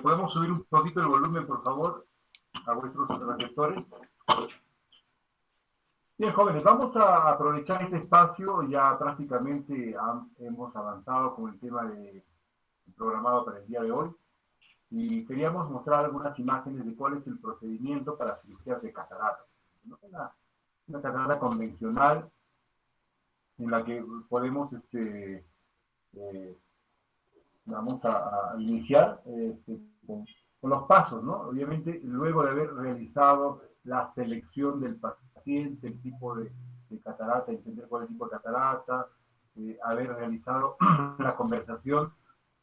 ¿Podemos subir un poquito el volumen, por favor, a vuestros receptores? Bien, jóvenes, vamos a aprovechar este espacio. Ya prácticamente hemos avanzado con el tema programado para el día de hoy y queríamos mostrar algunas imágenes de cuál es el procedimiento para cirugías de catarata, ¿no? Una catarata convencional en la que podemos vamos a iniciar con los pasos, ¿no? Obviamente, luego de haber realizado la selección del paciente, el tipo de catarata, entender cuál es el tipo de catarata, haber realizado la conversación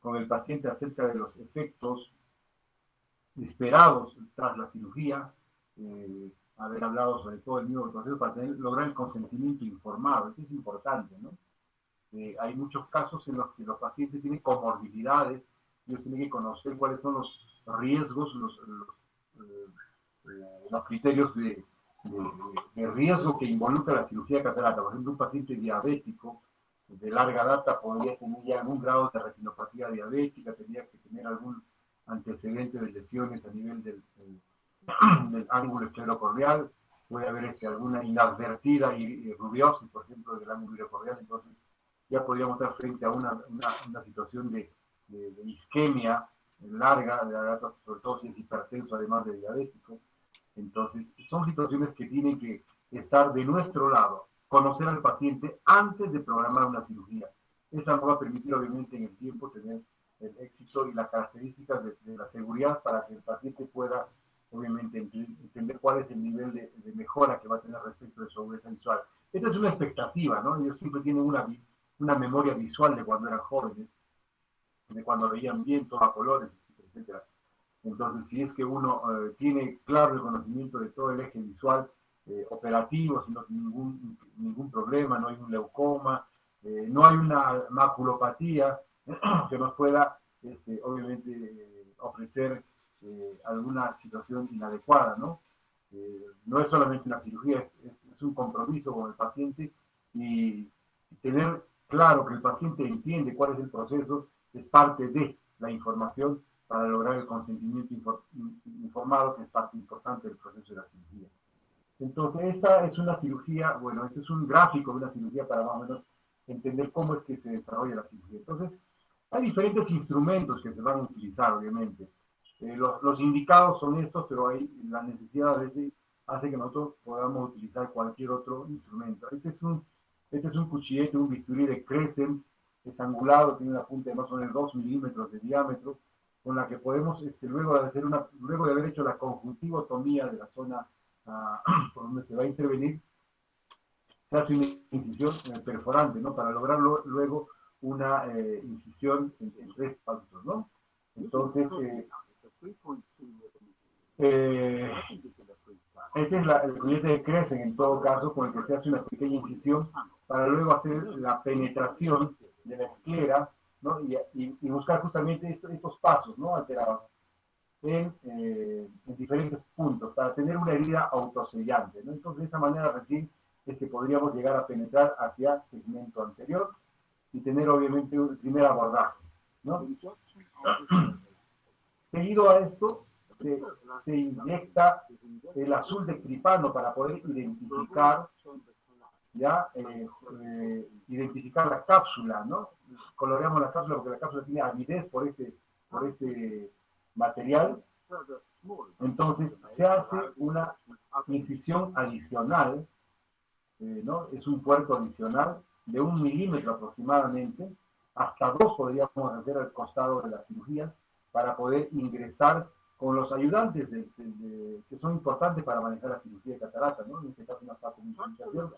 con el paciente acerca de los efectos esperados tras la cirugía, haber hablado sobre todo el mismo proceso para lograr el consentimiento informado. Eso es importante, ¿no? Hay muchos casos en los que los pacientes tienen comorbilidades, ellos tienen que conocer cuáles son los riesgos, los criterios de riesgo que involucra la cirugía catarata. Por ejemplo, un paciente diabético de larga data podría tener ya algún grado de retinopatía diabética, tendría que tener algún antecedente de lesiones a nivel del ángulo esclerocorneal, puede haber alguna inadvertida y rubiosis, por ejemplo, del ángulo esclerocorneal. Entonces ya podríamos estar frente a una situación de isquemia larga, de data, sobre todo si es hipertenso, además de diabético. Entonces, son situaciones que tienen que estar de nuestro lado, conocer al paciente antes de programar una cirugía. Esa nos va a permitir, obviamente, en el tiempo tener el éxito y las características de la seguridad para que el paciente pueda, obviamente, entender cuál es el nivel de mejora que va a tener respecto de su agudeza visual. Esta es una expectativa, ¿no? Ellos siempre tienen una memoria visual de cuando eran jóvenes, de cuando veían bien, todo a colores, etcétera, etcétera. Entonces, si es que uno tiene claro el conocimiento de todo el eje visual operativo, si no tiene ningún problema, no hay un leucoma, no hay una maculopatía que nos pueda, obviamente, ofrecer alguna situación inadecuada, ¿no? No es solamente una cirugía, es un compromiso con el paciente y tener claro que el paciente entiende cuál es el proceso es parte de la información para lograr el consentimiento informado, que es parte importante del proceso de la cirugía. Entonces, esta es una cirugía, bueno, este es un gráfico de una cirugía para más o menos entender cómo es que se desarrolla la cirugía. Entonces, hay diferentes instrumentos que se van a utilizar, obviamente. Los indicados son estos, pero hay la necesidad a veces hace que nosotros podamos utilizar cualquier otro instrumento. Este es un cuchillete, un bisturí de Crescent, es angulado, tiene una punta de más o menos 2 milímetros de diámetro, con la que podemos, luego de haber hecho la conjuntivotomía de la zona por donde se va a intervenir, se hace una incisión perforante, ¿no? Para lograr luego una incisión en 3 puntos, ¿no? Entonces, este es el cuchillete de Crescent, en todo caso, con el que se hace una pequeña incisión para luego hacer la penetración de la esclera, ¿no? Y buscar justamente estos pasos, ¿no? Alterados en diferentes puntos para tener una herida autosellante, ¿no? Entonces, de esa manera recién es que podríamos llegar a penetrar hacia segmento anterior y tener, obviamente, un primer abordaje, ¿no? Seguido a esto, se inyecta el azul de tripano para poder identificar identificar la cápsula, ¿no? Coloreamos la cápsula porque la cápsula tiene avidez por ese material. Entonces se hace una incisión adicional, ¿no? Es un puerto adicional de 1 milímetro aproximadamente, hasta 2 podríamos hacer al costado de la cirugía para poder ingresar con los ayudantes que son importantes para manejar la cirugía de catarata, ¿no? En este caso una comunicación.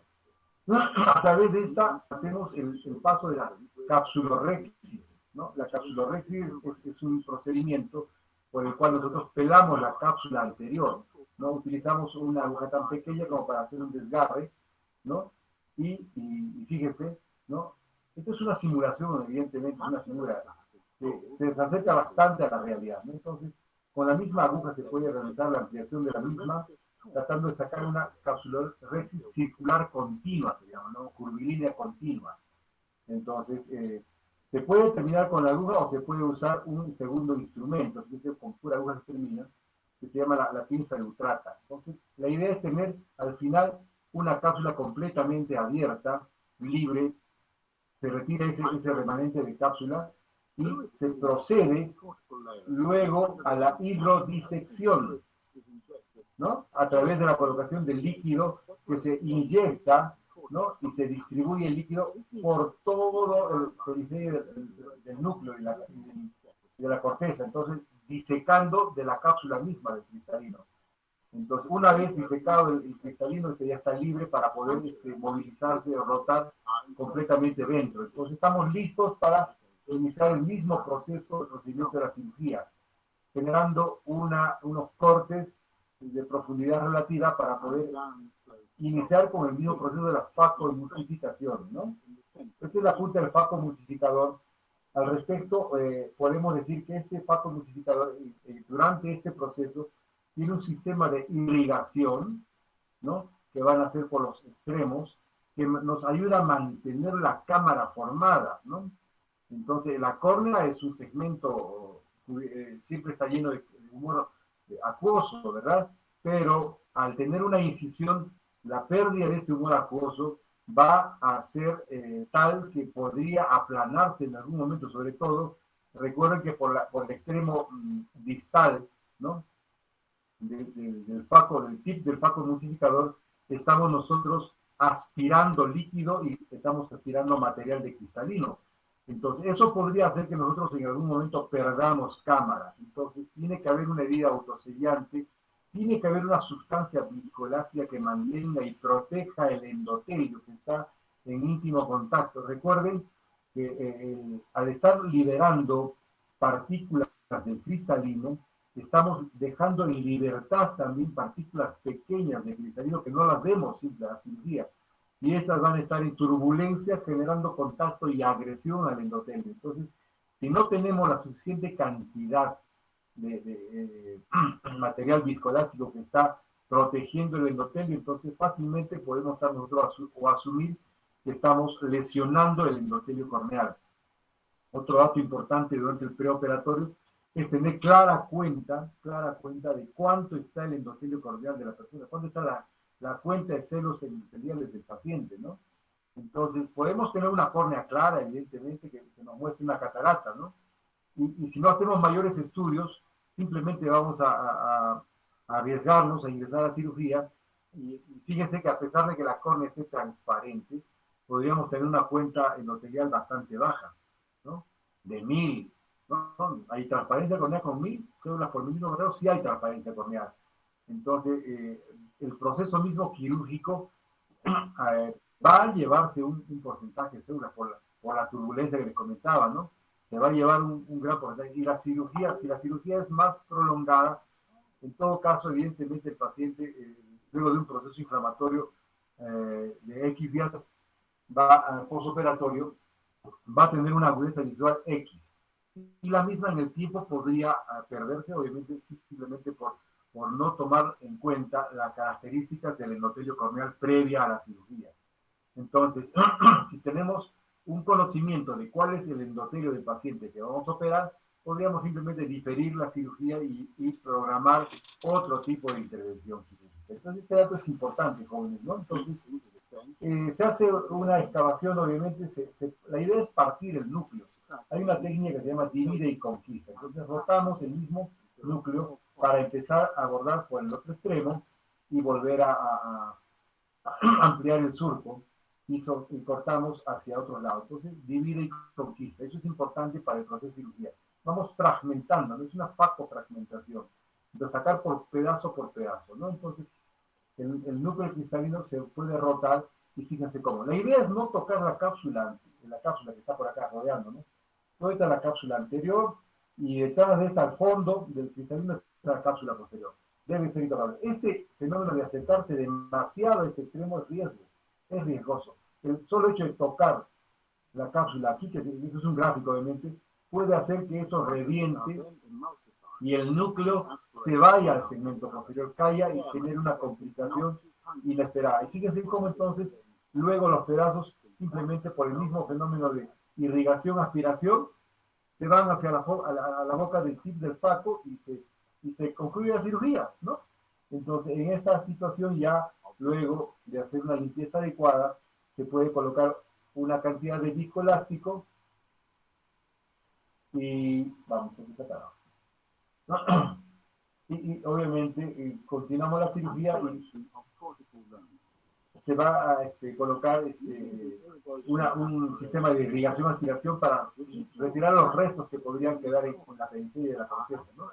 A través de esta hacemos el paso de la capsulorhexis, ¿no? La capsulorhexis es un procedimiento por el cual nosotros pelamos la cápsula anterior, ¿no? Utilizamos una aguja tan pequeña como para hacer un desgarre, ¿no? Y fíjense, ¿no? Esto es una simulación, evidentemente, es una figura que se acerca bastante a la realidad, ¿no? Entonces, con la misma aguja se puede realizar la ampliación de la misma, tratando de sacar una capsulorhexis circular continua, se llama, ¿no? Curvilínea continua. Entonces, Se puede terminar con la aguja o se puede usar un segundo instrumento, que es con pura aguja se termina, que se llama la pinza de Utrata. Entonces, la idea es tener al final una cápsula completamente abierta, libre, se retira ese remanente de cápsula y se procede luego a la hidrodisección, ¿no? A través de la colocación del líquido que se inyecta, ¿no? Y se distribuye el líquido por todo el periferia del núcleo y de la corteza, entonces disecando de la cápsula misma del cristalino. Entonces, una vez disecado el cristalino, este ya está libre para poder movilizarse o rotar completamente dentro. Entonces, estamos listos para iniciar el mismo proceso de procedimiento de la cirugía, generando unos cortes de profundidad relativa para poder iniciar con el mismo proceso de la facoemulsificación, ¿no? Esta es la punta del facoemulsificador. Al respecto, podemos decir que este facoemulsificador, durante este proceso, tiene un sistema de irrigación, ¿no? Que van a ser por los extremos, que nos ayuda a mantener la cámara formada, ¿no? Entonces, la córnea es un segmento, siempre está lleno de humor acuoso, ¿verdad? Pero al tener una incisión, la pérdida de este humor acuoso va a ser tal que podría aplanarse en algún momento, sobre todo, recuerden que por el extremo distal, ¿no? Del tip del faco emulsificador, estamos nosotros aspirando líquido y estamos aspirando material de cristalino. Entonces, eso podría hacer que nosotros en algún momento perdamos cámara. Entonces, tiene que haber una herida autosellante, tiene que haber una sustancia viscoelástica que mantenga y proteja el endotelio que está en íntimo contacto. Recuerden que al estar liberando partículas del cristalino, estamos dejando en libertad también partículas pequeñas de cristalino que no las vemos sin la cirugía. Y estas van a estar en turbulencia generando contacto y agresión al endotelio. Entonces, si no tenemos la suficiente cantidad de material viscoelástico que está protegiendo el endotelio, entonces fácilmente podemos estar nosotros o asumir que estamos lesionando el endotelio corneal. Otro dato importante durante el preoperatorio es tener clara cuenta de cuánto está el endotelio corneal de la persona, cuánto está la cuenta de celos endoteliales del paciente, ¿no? Entonces, podemos tener una córnea clara, evidentemente, que nos muestre una catarata, ¿no? Y si no hacemos mayores estudios, simplemente vamos a arriesgarnos a ingresar a cirugía. Y fíjense que a pesar de que la córnea esté transparente, podríamos tener una cuenta endotelial bastante baja, ¿no? De 1000, ¿no? ¿Hay transparencia corneal con 1000 células por milímetro cuadrado? Sí hay transparencia corneal. Entonces, el proceso mismo quirúrgico va a llevarse un porcentaje de células por la turbulencia que les comentaba, ¿no? Se va a llevar un gran porcentaje. Y la cirugía, si la cirugía es más prolongada, en todo caso, evidentemente, el paciente, luego de un proceso inflamatorio de X días, va postoperatorio, va a tener una agudeza visual X. Y la misma en el tiempo podría perderse, obviamente, simplemente por no tomar en cuenta las características del endotelio corneal previa a la cirugía. Entonces, si tenemos un conocimiento de cuál es el endotelio del paciente que vamos a operar, podríamos simplemente diferir la cirugía y programar otro tipo de intervención quirúrgica. Entonces, este dato es importante, jóvenes, ¿no? Entonces, se hace una excavación, obviamente, la idea es partir el núcleo. Hay una técnica que se llama divide y conquista. Entonces, rotamos el mismo núcleo para empezar a abordar por el otro extremo y volver a ampliar el surco y cortamos hacia otro lado. Entonces, divide y conquista. Eso es importante para el proceso de cirugía. Vamos fragmentando, no es una facofragmentación, de sacar por pedazo, ¿no? Entonces, el núcleo cristalino se puede rotar y fíjense cómo. La idea es no tocar la cápsula que está por acá rodeando, ¿no? Toda la cápsula anterior y detrás de esta, al fondo del cristalino, está la cápsula posterior. Debe ser intocable. Este fenómeno de acercarse demasiado a este extremo es riesgoso. El solo hecho de tocar la cápsula aquí, que eso es un gráfico obviamente, puede hacer que eso reviente y el núcleo se vaya al segmento posterior, caiga y genere una complicación inesperada. Y fíjense cómo entonces luego los pedazos, simplemente por el mismo fenómeno de irrigación, aspiración, se van hacia la boca del tip del faco y se concluye la cirugía, ¿no? Entonces, en esta situación ya, luego de hacer una limpieza adecuada, se puede colocar una cantidad de disco elástico y vamos a sacar. ¿No? Y obviamente continuamos la cirugía y se va a colocar un sistema de irrigación aspiración para retirar los restos que podrían quedar en la periferia de la corteza, ¿no?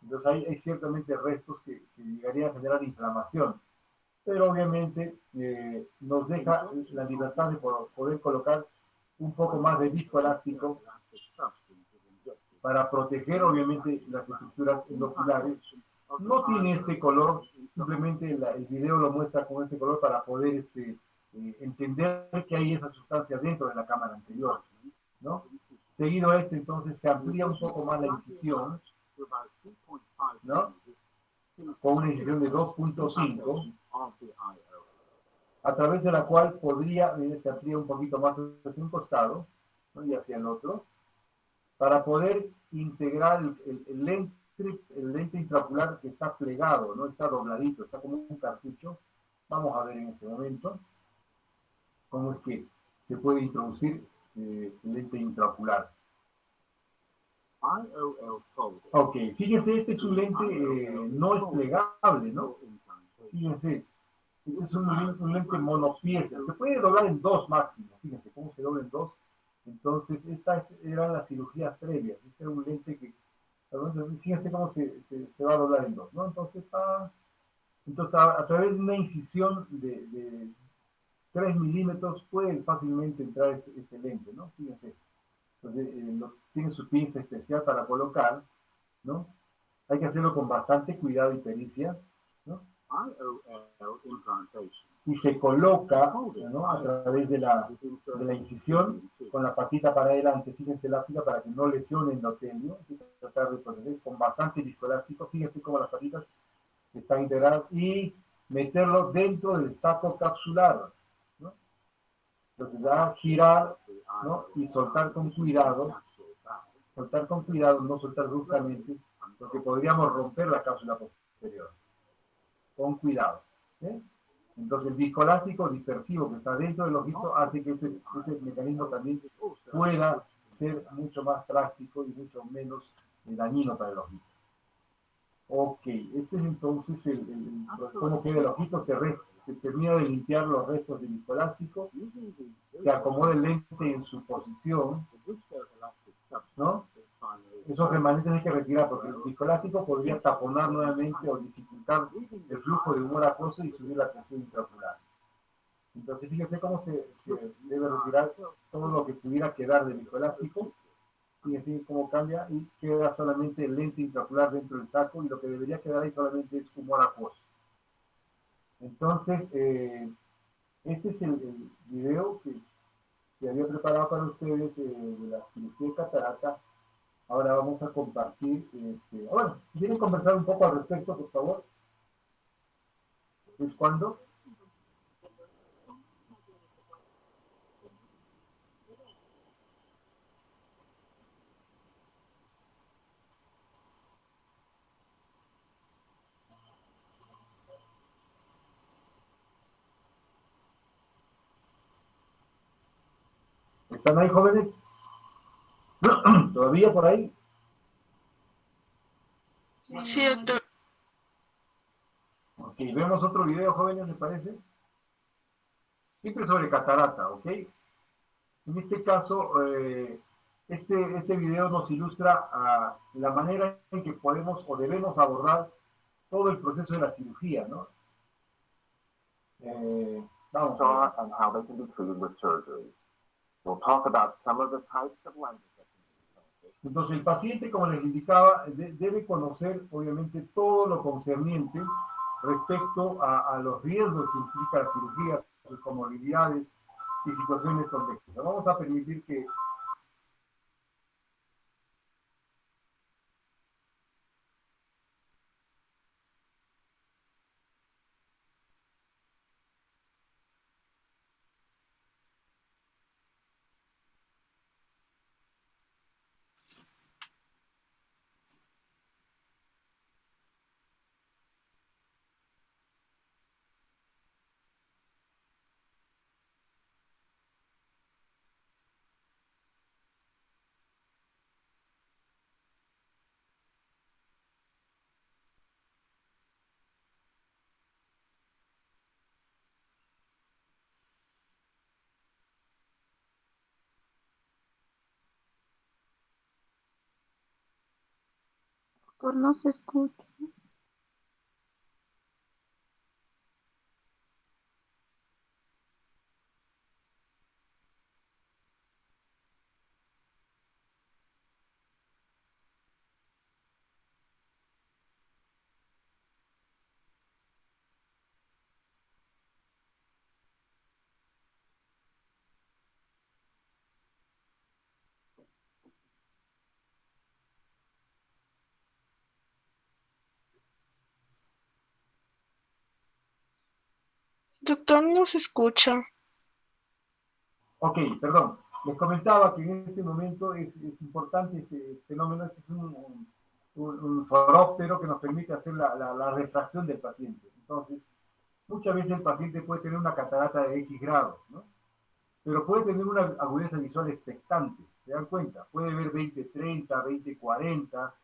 Entonces hay ciertamente restos que llegarían a generar inflamación, pero obviamente nos deja la libertad de poder colocar un poco más de disco elástico para proteger obviamente las estructuras endoculares. No tiene este color, simplemente el video lo muestra con este color para poder entender que hay esa sustancia dentro de la cámara anterior, ¿no? Seguido a esto, entonces se amplía un poco más la incisión, ¿no? Con una incisión de 2.5, a través de la cual podría, se amplía un poquito más hacia un costado, ¿no? Y hacia el otro, para poder integrar el lente intraocular que está plegado, ¿no? Está dobladito, está como un cartucho. Vamos a ver en este momento cómo es que se puede introducir el lente intraocular. Ok, fíjense, este es un lente no es plegable, ¿no? Fíjense, este es un lente monopieza. Se puede doblar en dos máximo. Fíjense cómo se dobla en dos. Entonces, estas eran las cirugías previas. Este era un lente que, fíjense cómo se va a doblar en dos, ¿no? Entonces a través de una incisión de 3 milímetros puede fácilmente entrar este lente, ¿no? Fíjense. Entonces, tiene su pinza especial para colocar, ¿no? Hay que hacerlo con bastante cuidado y pericia, ¿no? Y se coloca, ¿no? A través de la incisión con la patita para adelante. Fíjense la fila para que no lesione el endotelio. Hay que tratar de proteger con bastante viscoelástico. Fíjense cómo las patitas están integradas y meterlo dentro del saco capsular, ¿no? Entonces va a girar, ¿no? Y soltar con cuidado, no soltar bruscamente, porque podríamos romper la cápsula posterior. Con cuidado. ¿Eh? Entonces el viscoelástico dispersivo que está dentro del ojito hace que este mecanismo también pueda ser mucho más práctico y mucho menos dañino para el ojito. Ok, este es entonces cómo queda el ojito, se termina de limpiar los restos del viscoelástico, se acomoda el lente en su posición, ¿no? Esos remanentes hay que retirar porque el viscoelástico podría taponar nuevamente o dificultar el flujo de humor acuoso y subir la presión intraocular. Entonces fíjense cómo se debe retirar todo lo que pudiera quedar de viscoelástico. Fíjense cómo cambia y queda solamente el lente intraocular dentro del saco y lo que debería quedar ahí solamente es humor acuoso. Entonces, este es el video que había preparado para ustedes de la cirugía de catarata. Ahora vamos a compartir, bueno, si quieren conversar un poco al respecto, por favor. ¿Es cuándo? ¿Están ahí, jóvenes? ¿Todavía por ahí? Sí, doctor. Ok, vemos otro video, jóvenes, ¿les parece? Siempre sobre catarata, ¿ok? En este caso, este video nos ilustra la manera en que podemos o debemos abordar todo el proceso de la cirugía, ¿no? Vamos a ver. And how they can be treated with surgery. We'll talk about some of the types of lenses that can be implanted. Entonces, el paciente, como les indicaba, debe conocer, obviamente, todo lo concerniente respecto a los riesgos que implica la cirugía, sus comorbilidades y situaciones complejas. Vamos a permitir que Doctor, no se escucha. Doctor, no se escucha. Ok, perdón. Les comentaba que en este momento es importante este fenómeno, es un foróptero que nos permite hacer la refracción del paciente. Entonces, muchas veces el paciente puede tener una catarata de X grado, ¿no? Pero puede tener una agudeza visual expectante, ¿se dan cuenta? Puede ver 20/30, 20/40,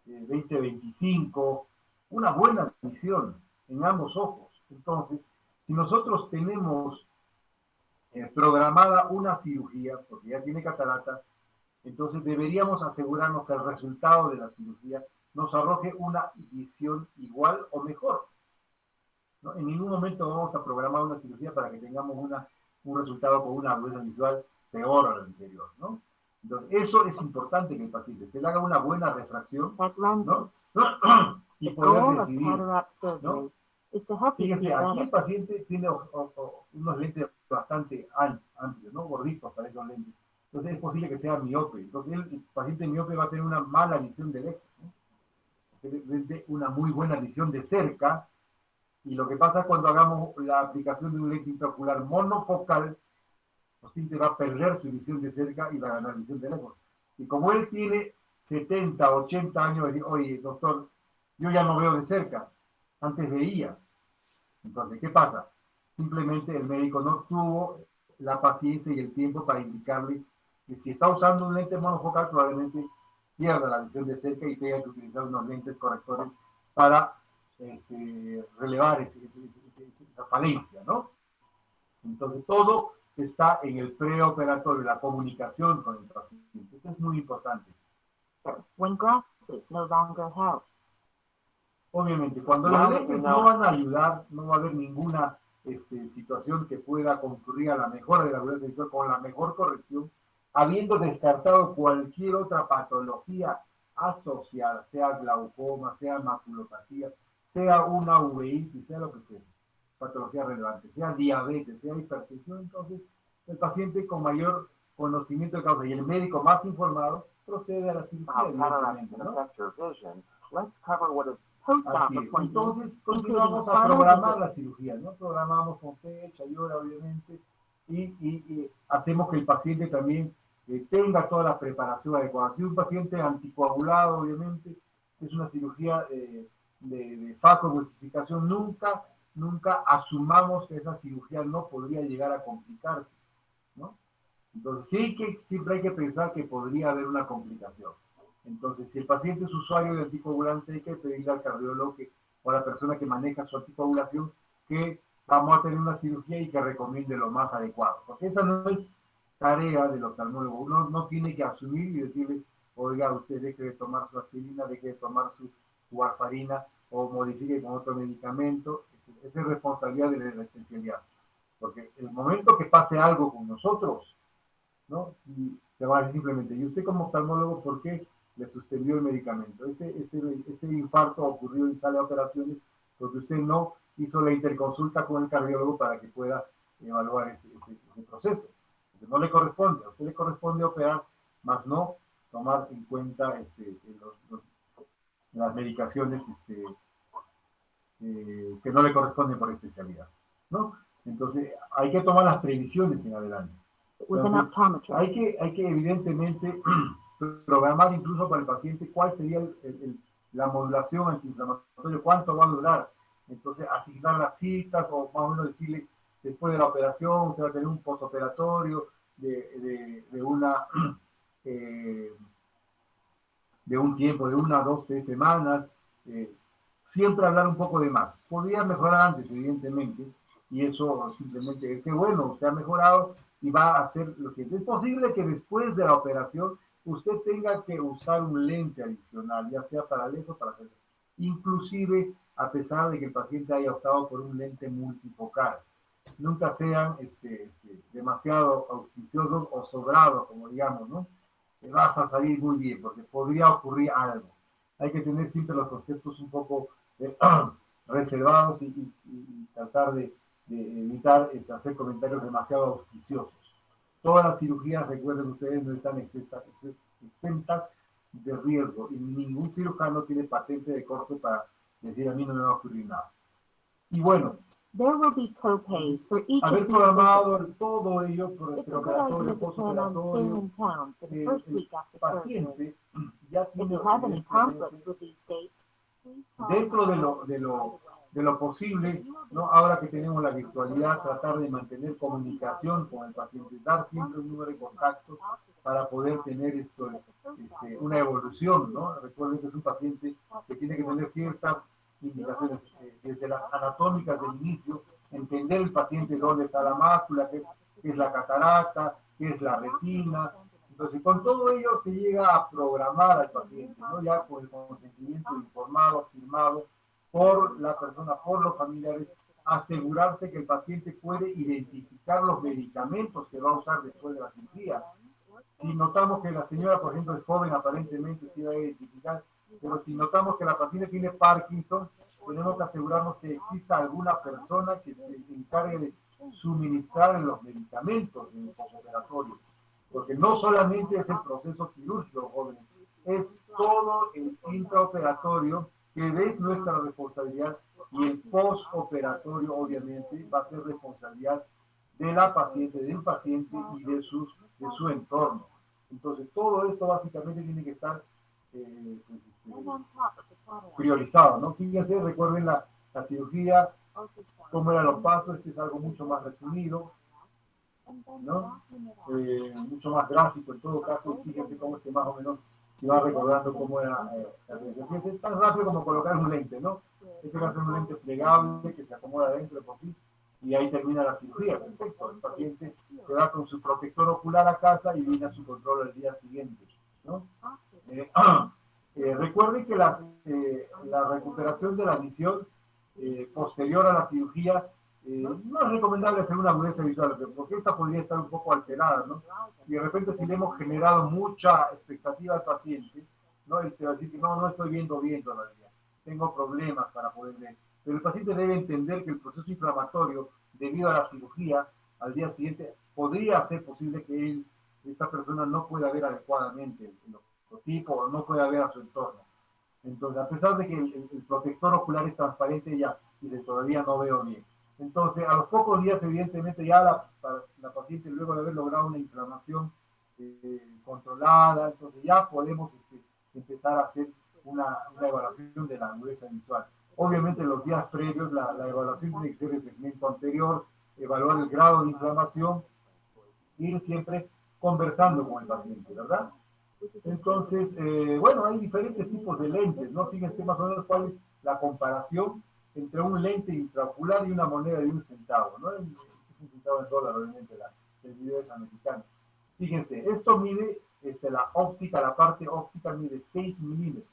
20/25, una buena visión en ambos ojos. Entonces, si nosotros tenemos programada una cirugía, porque ya tiene catarata, entonces deberíamos asegurarnos que el resultado de la cirugía nos arroje una visión igual o mejor, ¿no? En ningún momento vamos a programar una cirugía para que tengamos un resultado con una agudeza visual peor a la anterior, ¿no? Entonces, eso es importante que el paciente se le haga una buena refracción, ¿no? Y poder decidir, ¿no? Fíjense, aquí el paciente tiene unos lentes bastante amplios, ¿no? Gorditos para esos lentes. Entonces es posible que sea miope. Entonces el paciente miope va a tener una mala visión de lejos, ¿no? Una muy buena visión de cerca. Y lo que pasa cuando hagamos la aplicación de un lente intraocular monofocal, el paciente va a perder su visión de cerca y va a ganar visión de lejos. Y como él tiene 70, 80 años, oye, doctor, yo ya no veo de cerca. Antes veía. Entonces, ¿qué pasa? Simplemente el médico no tuvo la paciencia y el tiempo para indicarle que si está usando un lente monofocal, probablemente pierda la visión de cerca y tenga que utilizar unos lentes correctores para relevar esa falencia, ¿no? Entonces, todo está en el preoperatorio, la comunicación con el paciente. Esto es muy importante. When glasses no longer help. Obviamente, cuando los lentes no van a ayudar, no va a haber ninguna situación que pueda concurrir a la mejora de la agudeza visual con la mejor corrección, habiendo descartado cualquier otra patología asociada, sea glaucoma, sea maculopatía, sea una uveitis, sea lo que sea, patología relevante, sea diabetes, sea hipertensión. Entonces el paciente con mayor conocimiento de causa y el médico más informado procede a la cirugía, evidentemente, ¿no? Así es. Entonces continuamos a programar la cirugía, ¿no? Programamos con fecha y hora, obviamente, y hacemos que el paciente también tenga toda la preparación adecuada. Si un paciente anticoagulado, obviamente, es una cirugía de facoemulsificación, nunca asumamos que esa cirugía no podría llegar a complicarse, ¿no? Entonces, siempre hay que pensar que podría haber una complicación. Entonces, si el paciente es usuario de anticoagulante, hay que pedirle al cardiólogo o a la persona que maneja su anticoagulación que vamos a tener una cirugía y que recomiende lo más adecuado. Porque esa no es tarea del oftalmólogo. Uno no tiene que asumir y decirle, oiga, usted deje de tomar su aspirina, deje de tomar su warfarina o modifique con otro medicamento. Esa es responsabilidad de la especialidad. Porque el momento que pase algo con nosotros, ¿no? Y te va a decir simplemente, ¿y usted como oftalmólogo por qué le suspendió el medicamento? Este infarto ocurrió en sala de operaciones porque usted no hizo la interconsulta con el cardiólogo para que pueda evaluar ese proceso. Entonces, no le corresponde, a usted le corresponde operar, más no tomar en cuenta las medicaciones que no le corresponden por especialidad, ¿no? Entonces, hay que tomar las previsiones en adelante. Entonces, hay que evidentemente programar incluso para el paciente cuál sería la modulación antiinflamatoria, cuánto va a durar. Entonces, asignar las citas o más o menos decirle, después de la operación, usted va a tener un posoperatorio de un tiempo de 1, 2, 3 semanas. Siempre hablar un poco de más. Podría mejorar antes, evidentemente, y eso simplemente, qué bueno, se ha mejorado y va a hacer lo siguiente. Es posible que después de la operación usted tenga que usar un lente adicional, ya sea para lejos o para cerca, inclusive a pesar de que el paciente haya optado por un lente multifocal. Nunca sean demasiado auspiciosos o sobrados, como digamos, ¿no? Te vas a salir muy bien, porque podría ocurrir algo. Hay que tener siempre los conceptos un poco reservados y tratar de evitar hacer comentarios demasiado auspiciosos. Todas las cirugías, recuerden ustedes, no están exentas de riesgo y ningún cirujano tiene patente de corte para decir a mí no me va a ocurrir nada. Y bueno, There will be co-pays for each of haber these programado visits. todo ello, It's a good idea preoperatorio, to plan on staying postoperatorio, in town for the el first week after surgery. paciente ya If tiene you have any evidentemente, conflicts with these dates, please call dentro my office de lo posible, ¿no? Ahora que tenemos la virtualidad, tratar de mantener comunicación con el paciente, dar siempre un número de contacto para poder tener una evolución, ¿no? Recuerden que es un paciente que tiene que tener ciertas indicaciones, desde las anatómicas del inicio, entender el paciente dónde está la mácula, qué es la catarata, qué es la retina. Entonces, con todo ello se llega a programar al paciente, ¿no? Ya con el consentimiento informado, firmado por la persona, por los familiares, asegurarse que el paciente puede identificar los medicamentos que va a usar después de la cirugía. Si notamos que la señora, por ejemplo, es joven, aparentemente sí va a identificar, pero si notamos que la paciente tiene Parkinson, tenemos que asegurarnos que exista alguna persona que se encargue de suministrar los medicamentos en el postoperatorio. Porque no solamente es el proceso quirúrgico, jóvenes, es todo el intraoperatorio que es nuestra responsabilidad y el postoperatorio obviamente va a ser responsabilidad de la paciente, del paciente y de su entorno. Entonces todo esto básicamente tiene que estar priorizado, ¿no? Fíjense, recuerden la cirugía, cómo eran los pasos, este es algo mucho más resumido, ¿no? Mucho más gráfico en todo caso, fíjense cómo más o menos se va recordando cómo era la cirugía. Fíjense, tan rápido como colocar un lente, ¿no? Este va a ser un lente plegable que se acomoda dentro de por sí y ahí termina la cirugía, perfecto. El paciente se va con su protector ocular a casa y viene a su control el día siguiente, ¿no? Recuerden que la recuperación de la visión posterior a la cirugía no es recomendable hacer una agudeza visual, porque esta podría estar un poco alterada, ¿no? Y de repente si le hemos generado mucha expectativa al paciente, ¿no? Él te va a decir que no estoy viendo bien todavía, tengo problemas para poder ver. Pero el paciente debe entender que el proceso inflamatorio debido a la cirugía al día siguiente podría ser posible que esta persona no pueda ver adecuadamente el tipo o no pueda ver a su entorno. Entonces, a pesar de que el protector ocular es transparente, ya dice, todavía no veo bien. Entonces, a los pocos días, evidentemente, ya la paciente, luego de haber logrado una inflamación controlada, entonces ya podemos empezar a hacer una evaluación de la agudeza visual. Obviamente, los días previos, la evaluación tiene que ser el segmento anterior, evaluar el grado de inflamación, ir siempre conversando con el paciente, ¿verdad? Entonces, bueno, hay diferentes tipos de lentes, ¿no? Fíjense más o menos cuál es la comparación entre un lente intraocular y una moneda de 1 centavo, ¿no? Es 1 centavo en dólar, obviamente, el video es americano. Fíjense, esto mide, la óptica, la parte óptica mide 6 milímetros.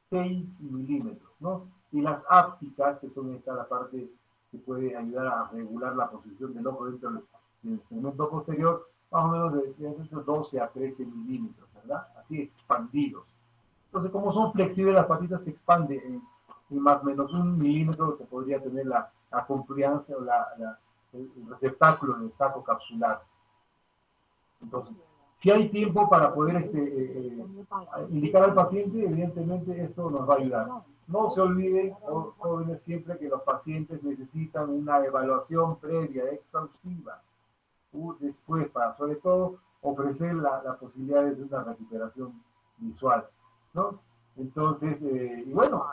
6 milímetros, ¿no? Y las ápticas, que son esta la parte que puede ayudar a regular la posición del ojo dentro del segmento posterior, más o menos de 12 a 13 milímetros, ¿verdad? Así expandidos. Entonces, como son flexibles, las patitas se expanden en más o menos 1 milímetro que podría tener la confluencia o el receptáculo del saco capsular. Entonces, si hay tiempo para poder indicar al paciente, evidentemente esto nos va a ayudar. No se olviden, jóvenes, siempre que los pacientes necesitan una evaluación previa, exhaustiva, después para, sobre todo, ofrecer la posibilidad de una recuperación visual, ¿no? Entonces, y bueno,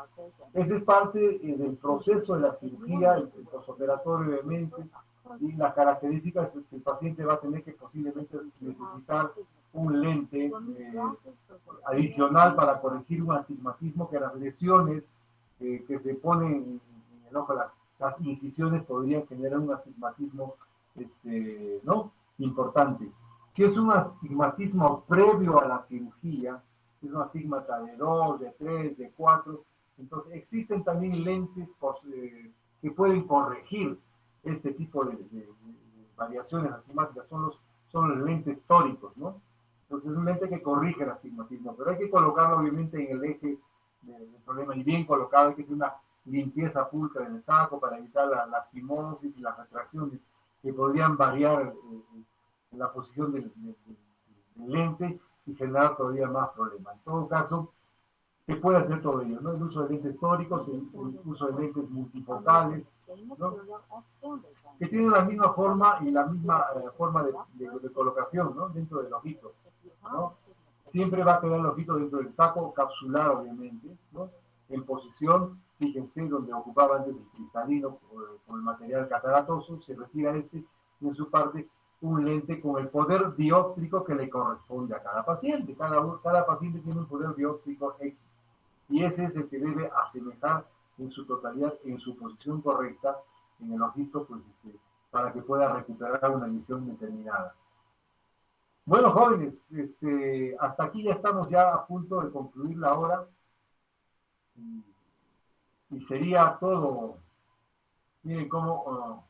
esa es parte del proceso de la cirugía, el postoperatorio, obviamente, y las características que el paciente va a tener que posiblemente necesitar un lente adicional para corregir un astigmatismo, que las lesiones que se ponen en el ojo, las incisiones podrían generar un astigmatismo ¿no? Importante. Si es un astigmatismo previo a la cirugía, si es un astigmata de 2, de 3, de 4, entonces existen también lentes que pueden corregir este tipo de variaciones astigmáticas, son los lentes tóricos, ¿no? Entonces es un lente que corrige el astigmatismo, pero hay que colocarlo obviamente en el eje del problema y bien colocado, hay que hacer una limpieza pulcra en el saco para evitar la fimosis y las retracciones que podrían variar en la posición del lente y generar todavía más problemas. En todo caso, se puede hacer todo ello, ¿no? El uso de lentes tóricos, el uso de lentes multifocales, ¿no? Que tienen la misma forma y la misma forma de colocación, ¿no? Dentro del ojito, ¿no? Siempre va a quedar el ojito dentro del saco, capsular obviamente, ¿no? En posición, fíjense, donde ocupaba antes el cristalino con el material cataratoso, se retira este y en su parte un lente con el poder dióptrico que le corresponde a cada paciente. Cada paciente tiene un poder dióptrico X y ese es el que debe asemejar en su totalidad, en su posición correcta, en el ojito, pues, para que pueda recuperar una visión determinada. Bueno, jóvenes, hasta aquí ya estamos ya a punto de concluir la hora y sería todo. Miren cómo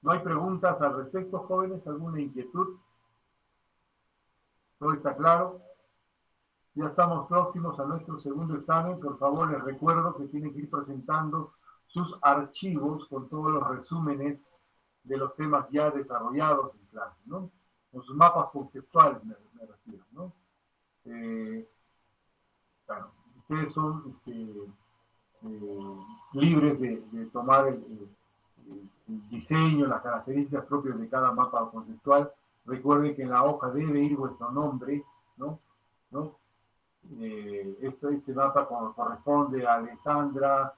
no hay preguntas al respecto, jóvenes, alguna inquietud. Todo está claro. Ya estamos próximos a nuestro segundo examen. Por favor, les recuerdo que tienen que ir presentando sus archivos con todos los resúmenes de los temas ya desarrollados en clase, ¿no? Con sus mapas conceptuales, me refiero, ¿no? Bueno, ustedes son libres de tomar el diseño, las características propias de cada mapa conceptual. Recuerden que en la hoja debe ir vuestro nombre, ¿no? Este mapa corresponde a Alessandra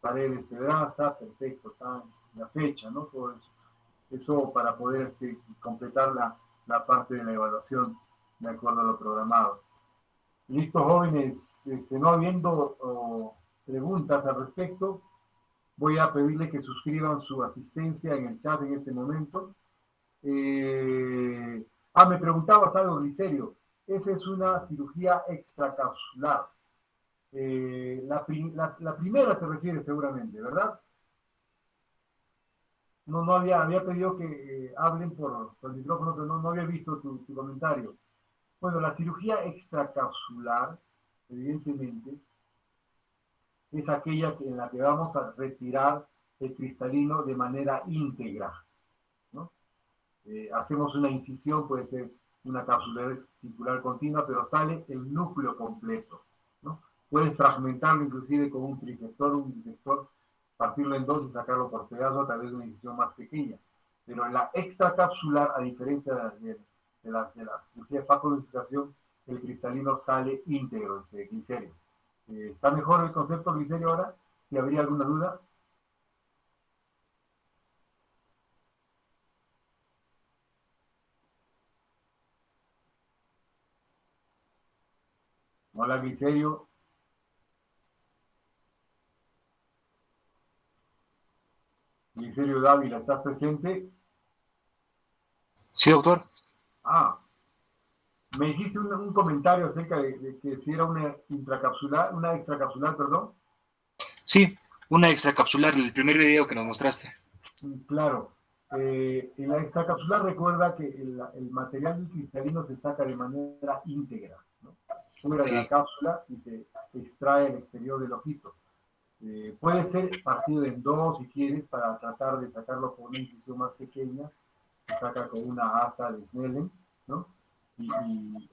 Paredes Pedraza, perfecto, está la fecha, ¿no? Todo eso. Eso para poder completar la parte de la evaluación de acuerdo a lo programado. Listo, jóvenes, no habiendo preguntas al respecto, voy a pedirle que suscriban su asistencia en el chat en este momento. Me preguntabas algo, Glicerio. Esa es una cirugía extracapsular. La primera te refieres seguramente, ¿verdad? No había pedido que hablen por el micrófono, pero no había visto tu comentario. Bueno, la cirugía extracapsular, evidentemente, es aquella en la que vamos a retirar el cristalino de manera íntegra, ¿no? Hacemos una incisión, puede ser una cápsula circular continua, pero sale el núcleo completo, ¿no? Puedes fragmentarlo inclusive con un disector, partirlo en dos y sacarlo por pedazos a través de una incisión más pequeña. Pero en la extracapsular, a diferencia de la cirugía de facodificación, el cristalino sale íntegro, Glicerio. ¿Está mejor el concepto, Glicerio, ahora? Si habría alguna duda. Hola, Glicerio. Glicerio Dávila, ¿estás presente? Sí, doctor. Me hiciste un comentario acerca de que si era una extracapsular, perdón. Sí, una extracapsular, el primer video que nos mostraste. Claro. En la extracapsular recuerda que el material cristalino se saca de manera íntegra, ¿no? Fuera de la cápsula y se extrae el exterior del ojito. Puede ser partido en dos si quieres para tratar de sacarlo con una incisión más pequeña. Se saca con una asa de Snellen, ¿no?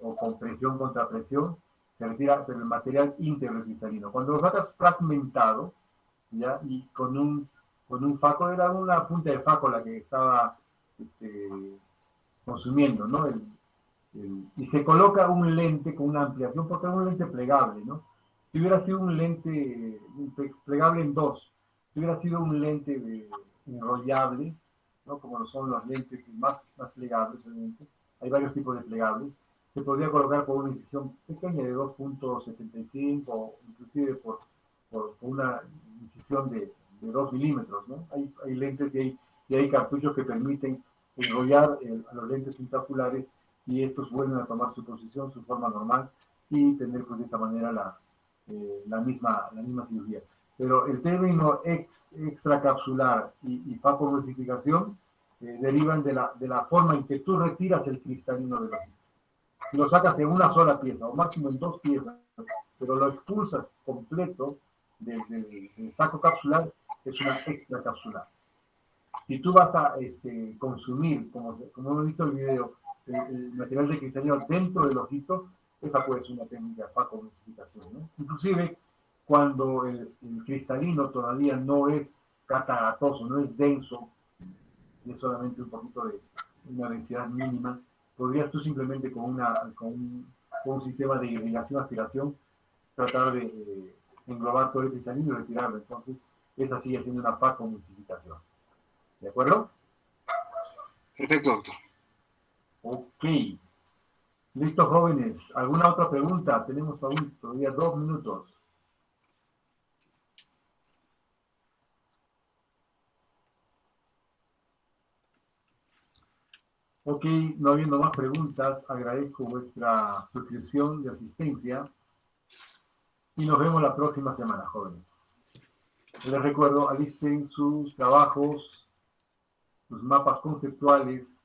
O con presión contra presión, se retira, pero el material íntegro cristalino. Cuando lo sacas fragmentado, ¿ya? Y con un faco, era una punta de faco la que estaba consumiendo, ¿no? Y se coloca un lente con una ampliación, porque es un lente plegable, ¿no? Si hubiera sido un lente plegable en dos, si hubiera sido un lente enrollable, ¿no? Como lo son los lentes más plegables, obviamente, hay varios tipos de plegables, se podría colocar por una incisión pequeña de 2.75 o inclusive por una incisión de 2 milímetros, ¿no? Hay lentes y hay cartuchos que permiten enrollar los lentes intraoculares y estos vuelven a tomar su posición, su forma normal y tener pues de esta manera la misma cirugía. Pero el término extracapsular y facomultiplicación derivan de la forma en que tú retiras el cristalino del ojito. Si lo sacas en una sola pieza o máximo en 2 piezas, pero lo expulsas completo del saco capsular, es una extracapsular. Si tú vas a consumir, como hemos visto en el video, el material de cristalino dentro del ojito, esa puede ser una técnica de facomultiplicación, ¿no? Inclusive cuando el cristalino todavía no es cataratoso, no es denso, y es solamente un poquito de una densidad mínima, podrías tú simplemente con un sistema de irrigación-aspiración tratar de englobar todo el cristalino y retirarlo. Entonces, esa sigue siendo una facomultiplicación. ¿De acuerdo? Perfecto, doctor. Ok. Listo, jóvenes. ¿Alguna otra pregunta? Tenemos aún todavía 2 minutos. Ok, no habiendo más preguntas, agradezco vuestra suscripción y asistencia y nos vemos la próxima semana, jóvenes. Les recuerdo, alisten sus trabajos, sus mapas conceptuales